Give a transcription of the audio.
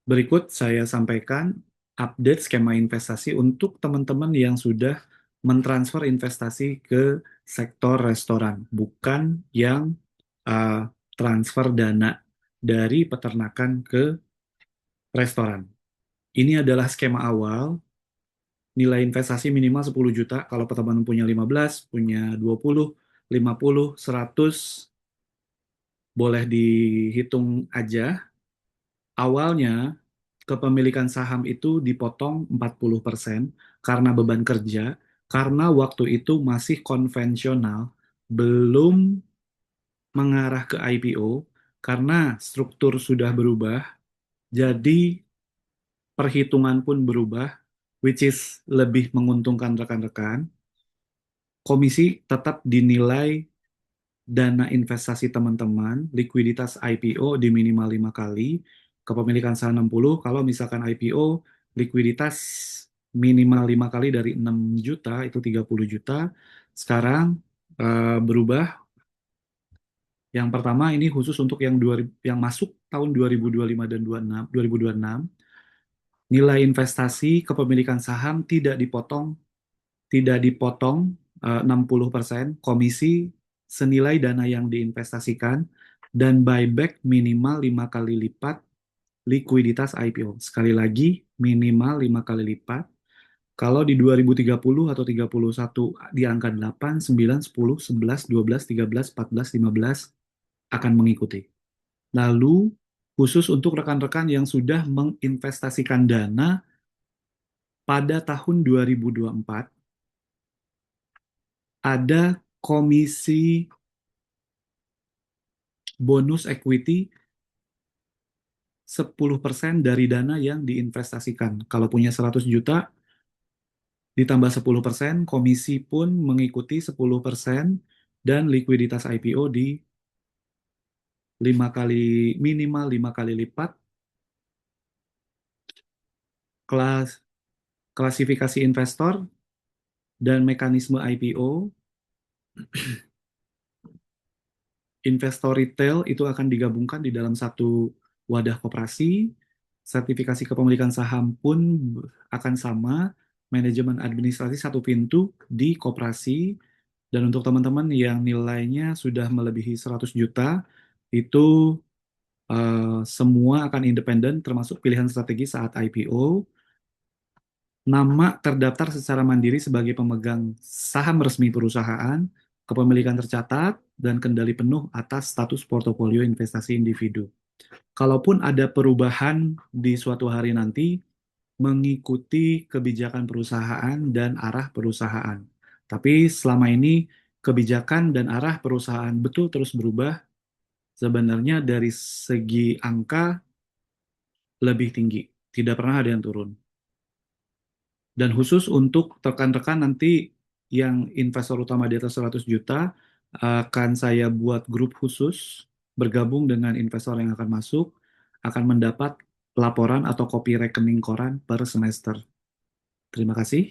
Berikut saya sampaikan update skema investasi untuk teman-teman yang sudah mentransfer investasi ke sektor restoran, bukan yang uh, transfer dana dari peternakan ke restoran. Ini adalah skema awal, nilai investasi minimal 10 juta, kalau teman-teman punya 15, punya 20, 50, 100, boleh dihitung aja. Awalnya, kepemilikan saham itu dipotong 40% karena beban kerja, karena waktu itu masih konvensional, belum mengarah ke IPO, karena struktur sudah berubah, jadi perhitungan pun berubah, which is lebih menguntungkan rekan-rekan. Komisi tetap dinilai dana investasi teman-teman, likuiditas IPO di minimal 5 kali, kepemilikan saham 60, kalau misalkan IPO, likuiditas minimal 5 kali dari 6 juta, itu 30 juta. Sekarang berubah, yang pertama ini khusus untuk yang masuk tahun 2025 dan 2026, nilai investasi kepemilikan saham tidak dipotong 60% komisi senilai dana yang diinvestasikan dan buyback minimal 5 kali lipat likuiditas IPO. Sekali lagi, minimal 5 kali lipat. Kalau di 2030 atau 31 di angka 8, 9, 10, 11, 12, 13, 14, 15 akan mengikuti. Lalu, khusus untuk rekan-rekan yang sudah menginvestasikan dana pada tahun 2024, ada komisi bonus equity 10% dari dana yang diinvestasikan. Kalau punya 100 juta, ditambah 10%, komisi pun mengikuti 10%, dan likuiditas IPO di 5 kali, minimal 5 kali lipat. Kelas, klasifikasi investor dan mekanisme IPO, investor retail itu akan digabungkan di dalam satu wadah koperasi. Sertifikasi kepemilikan saham pun akan sama. Manajemen administrasi satu pintu di koperasi. Dan untuk teman-teman yang nilainya sudah melebihi 100 juta, itu semua akan independen, termasuk pilihan strategi saat IPO. Nama terdaftar secara mandiri sebagai pemegang saham resmi perusahaan, kepemilikan tercatat, dan kendali penuh atas status portofolio investasi individu. Kalaupun ada perubahan di suatu hari nanti, mengikuti kebijakan perusahaan dan arah perusahaan. Tapi selama ini, kebijakan dan arah perusahaan betul terus berubah. Sebenarnya dari segi angka lebih tinggi, tidak pernah ada yang turun. Dan khusus untuk rekan-rekan nanti yang investor utama di atas 100 juta, akan saya buat grup khusus bergabung dengan investor yang akan masuk, akan mendapat laporan atau kopi rekening koran per semester. Terima kasih.